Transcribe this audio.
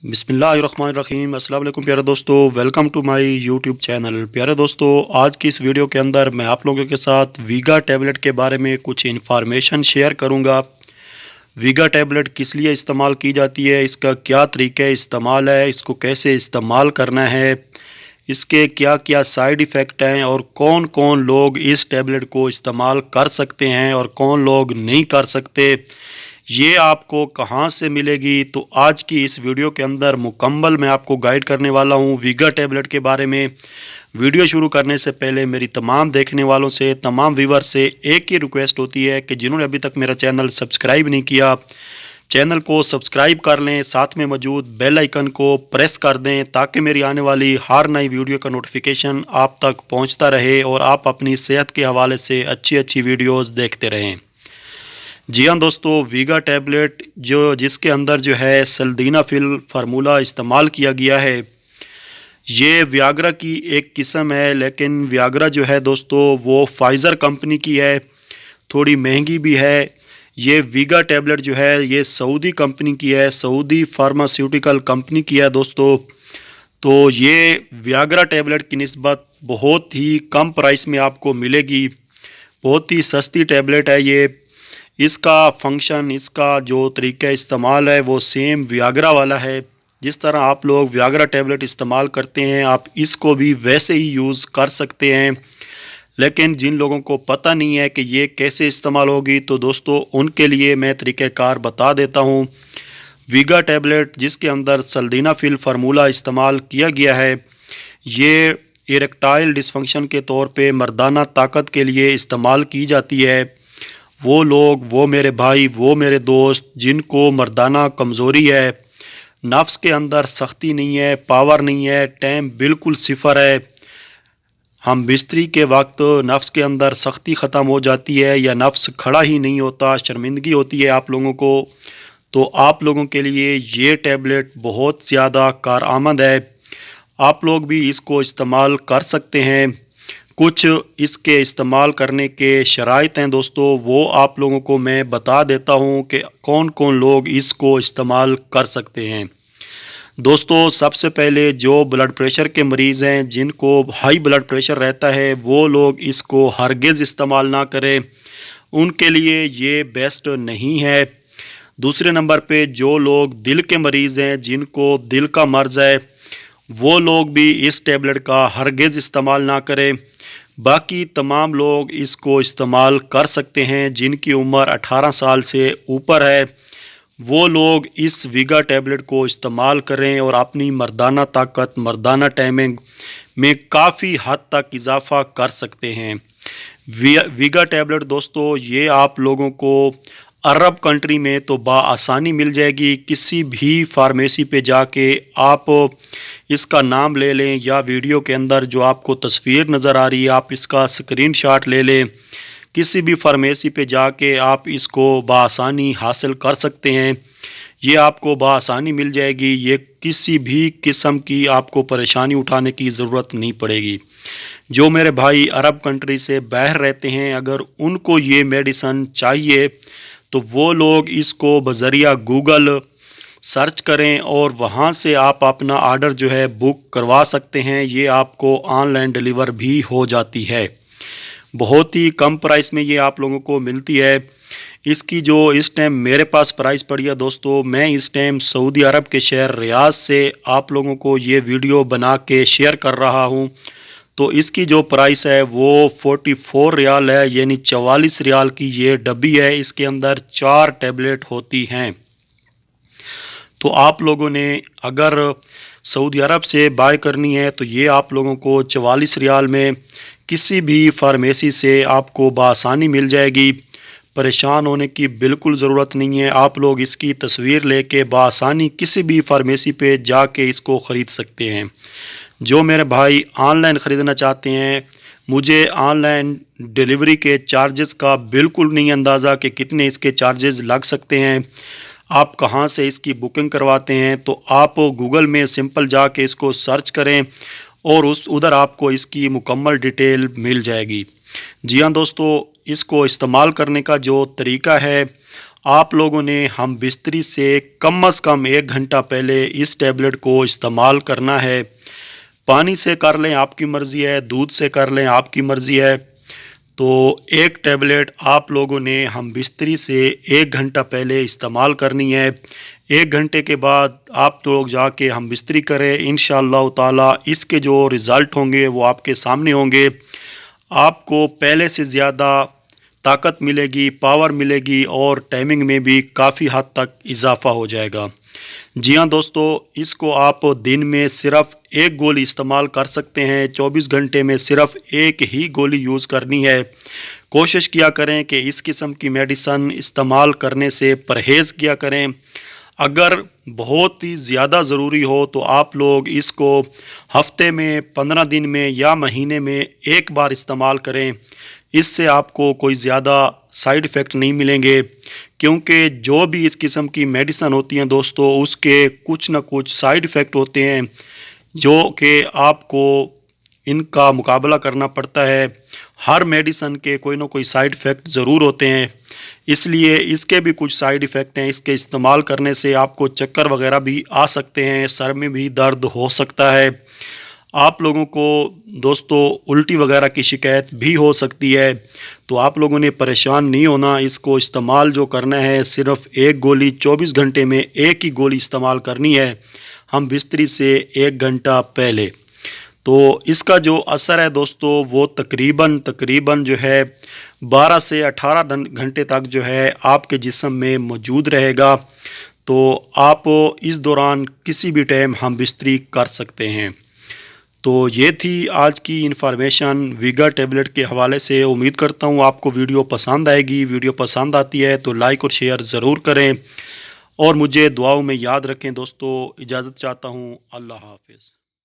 बिस्मिल्लाहिर्रहमानिर्रहीम। अस्सलाम वालेकुम प्यारे दोस्तों, welcome to my YouTube channel. प्यारे दोस्तों, आज की इस वीडियो के अंदर मैं आप लोगों के साथ वीगा टैबलेट के बारे में कुछ इन्फॉर्मेशन शेयर करूंगा। वीगा टैबलेट किस लिए इस्तेमाल की जाती है, इसका क्या तरीका इस्तेमाल है, इसको कैसे इस्तेमाल करना है, इसके क्या क्या साइड इफ़ेक्ट हैं और कौन कौन लोग इस टैबलेट को इस्तेमाल कर सकते हैं और कौन लोग नहीं कर सकते, ये आपको कहाँ से मिलेगी। तो आज की इस वीडियो के अंदर मुकम्मल मैं आपको गाइड करने वाला हूँ वीगा टैबलेट के बारे में। वीडियो शुरू करने से पहले मेरी तमाम देखने वालों से, तमाम व्यूअर्स से एक ही रिक्वेस्ट होती है कि जिन्होंने अभी तक मेरा चैनल सब्सक्राइब नहीं किया, चैनल को सब्सक्राइब कर लें, साथ में मौजूद बेल आइकन को प्रेस कर दें ताकि मेरी आने वाली हर नई वीडियो का नोटिफिकेशन आप तक पहुंचता रहे और आप अपनी सेहत के हवाले से अच्छी अच्छी वीडियोस देखते रहें। जी हाँ दोस्तों, वीगा टैबलेट जिसके अंदर जो है सल्दीनाफिल फार्मूला इस्तेमाल किया गया है, ये वियाग्रा की एक किस्म है। लेकिन वियाग्रा जो है दोस्तों वो फाइज़र कंपनी की है, थोड़ी महंगी भी है। ये वीगा टैबलेट जो है ये सऊदी कंपनी की है, सऊदी फार्मास्यूटिकल कंपनी की है दोस्तों। तो ये वियाग्रा टैबलेट की निस्बत बहुत ही कम प्राइस में आपको मिलेगी, बहुत ही सस्ती टैबलेट है ये। इसका फंक्शन, इसका जो तरीका इस्तेमाल है वो सेम वियाग्रा वाला है। जिस तरह आप लोग वियाग्रा टैबलेट इस्तेमाल करते हैं आप इसको भी वैसे ही यूज़ कर सकते हैं। लेकिन जिन लोगों को पता नहीं है कि ये कैसे इस्तेमाल होगी, तो दोस्तों उनके लिए मैं तरीक़ाकार बता देता हूँ। वीगा टैबलेट जिसके अंदर सल्दीनाफिल फार्मूला इस्तेमाल किया गया है, ये इरेक्टाइल डिसफंक्शन के तौर पे मर्दाना ताकत के लिए इस्तेमाल की जाती है। वो लोग, वो मेरे भाई, वो मेरे दोस्त जिनको मर्दाना कमज़ोरी है, नफ्स के अंदर सख्ती नहीं है, पावर नहीं है, टाइम बिल्कुल सिफर है, हम बिस्तरी के वक्त नफ्स के अंदर सख्ती ख़त्म हो जाती है या नफ्स खड़ा ही नहीं होता, शर्मिंदगी होती है आप लोगों को, तो आप लोगों के लिए ये टैबलेट बहुत ज़्यादा कारआमद है। आप लोग भी इसको इस्तेमाल कर सकते हैं। कुछ इसके इस्तेमाल करने के शराइत हैं दोस्तों, वो आप लोगों को मैं बता देता हूँ कि कौन कौन लोग इसको इस्तेमाल कर सकते हैं। दोस्तों सबसे पहले जो ब्लड प्रेशर के मरीज़ हैं, जिनको हाई ब्लड प्रेशर रहता है, वो लोग इसको हरगिज़ इस्तेमाल ना करें, उनके लिए ये बेस्ट नहीं है। दूसरे नंबर पे जो लोग दिल के मरीज़ हैं, जिनको दिल का मर्ज़ है, वो लोग भी इस टैबलेट का हरगिज़ इस्तेमाल ना करें। बाकी तमाम लोग इसको इस्तेमाल कर सकते हैं। जिनकी उम्र 18 साल से ऊपर है वो लोग इस वीगा टैबलेट को इस्तेमाल करें और अपनी मर्दाना ताकत, मर्दाना टाइमिंग में काफ़ी हद तक इजाफ़ा कर सकते हैं। वीगा टैबलेट दोस्तों ये आप लोगों को अरब कंट्री में तो बआसानी मिल जाएगी। किसी भी फार्मेसी पे जाके आप इसका नाम ले लें या वीडियो के अंदर जो आपको तस्वीर नज़र आ रही है आप इसका स्क्रीनशॉट ले लें, किसी भी फार्मेसी पे जाके आप इसको बआसानी हासिल कर सकते हैं। ये आपको बआसानी मिल जाएगी, ये किसी भी किस्म की आपको परेशानी उठाने की ज़रूरत नहीं पड़ेगी। जो मेरे भाई अरब कंट्री से बाहर रहते हैं, अगर उनको ये मेडिसन चाहिए तो वो लोग इसको बज़रिया गूगल सर्च करें और वहाँ से आप अपना आर्डर जो है बुक करवा सकते हैं। ये आपको ऑनलाइन डिलीवर भी हो जाती है, बहुत ही कम प्राइस में ये आप लोगों को मिलती है। इसकी जो इस टाइम मेरे पास प्राइस पड़ी है दोस्तों, मैं इस टाइम सऊदी अरब के शहर रियाद से आप लोगों को ये वीडियो बना के शेयर कर रहा हूँ। तो इसकी जो प्राइस है वो 44 रियाल है, यानी 44 रियाल की ये डब्बी है। इसके अंदर 4 टैबलेट होती हैं। तो आप लोगों ने अगर सऊदी अरब से बाय करनी है तो ये आप लोगों को 44 रियाल में किसी भी फार्मेसी से आपको बआसानी मिल जाएगी। परेशान होने की बिल्कुल ज़रूरत नहीं है। आप लोग इसकी तस्वीर लेके बआसानी किसी भी फार्मेसी पे जाके इसको ख़रीद सकते हैं। जो मेरे भाई ऑनलाइन ख़रीदना चाहते हैं, मुझे ऑनलाइन डिलीवरी के चार्जेस का बिल्कुल नहीं अंदाज़ा कि कितने इसके चार्जेस लग सकते हैं, आप कहां से इसकी बुकिंग करवाते हैं, तो आप गूगल में सिंपल जाके इसको सर्च करें और उधर आपको इसकी मुकम्मल डिटेल मिल जाएगी। जी हाँ दोस्तों, इसको इस्तेमाल करने का जो तरीका है आप लोगों ने हम बिस्तरी से कम से कम 1 घंटा पहले इस टैबलेट को इस्तेमाल करना है। पानी से कर लें आपकी मर्ज़ी है, दूध से कर लें आपकी मर्ज़ी है। तो एक टैबलेट आप लोगों ने हम बिस्तरी से 1 घंटा पहले इस्तेमाल करनी है। 1 घंटे के बाद आप लोग जाके हम बिस्तरी करें, इंशाअल्लाह ताला इसके जो रिज़ल्ट होंगे वो आपके सामने होंगे। आपको पहले से ज़्यादा ताकत मिलेगी, पावर मिलेगी और टाइमिंग में भी काफ़ी हद तक इजाफ़ा हो जाएगा। जी हाँ दोस्तों, इसको आप दिन में सिर्फ़ 1 गोली इस्तेमाल कर सकते हैं। 24 घंटे में सिर्फ़ 1 ही गोली यूज़ करनी है। कोशिश किया करें कि इस किस्म की मेडिसन इस्तेमाल करने से परहेज़ किया करें। अगर बहुत ही ज़्यादा ज़रूरी हो तो आप लोग इसको हफ़्ते में, 15 दिन में या महीने में 1 बार इस्तेमाल करें। इससे आपको कोई ज़्यादा साइड इफ़ेक्ट नहीं मिलेंगे, क्योंकि जो भी इस किस्म की मेडिसन होती हैं दोस्तों, उसके कुछ न कुछ साइड इफ़ेक्ट होते हैं जो कि आपको इनका मुकाबला करना पड़ता है। हर मेडिसन के कोई ना कोई साइड इफ़ेक्ट ज़रूर होते हैं, इसलिए इसके भी कुछ साइड इफ़ेक्ट हैं। इसके इस्तेमाल करने से आपको चक्कर वगैरह भी आ सकते हैं, सर में भी दर्द हो सकता है। आप लोगों को दोस्तों उल्टी वगैरह की शिकायत भी हो सकती है, तो आप लोगों ने परेशान नहीं होना। इसको इस्तेमाल जो करना है सिर्फ़ 1 गोली 24 घंटे में 1 ही गोली इस्तेमाल करनी है, हम बिस्तरी से 1 घंटा पहले। तो इसका जो असर है दोस्तों वो तकरीबन जो है 12 से 18 घंटे तक जो है आपके जिस्म में मौजूद रहेगा। तो आप इस दौरान किसी भी टाइम हम बिस्तरी कर सकते हैं। तो ये थी आज की इन्फॉर्मेशन वीगा टैबलेट के हवाले से। उम्मीद करता हूँ आपको वीडियो पसंद आएगी। वीडियो पसंद आती है तो लाइक और शेयर ज़रूर करें और मुझे दुआओं में याद रखें दोस्तों। इजाज़त चाहता हूँ। अल्लाह हाफ़िज़।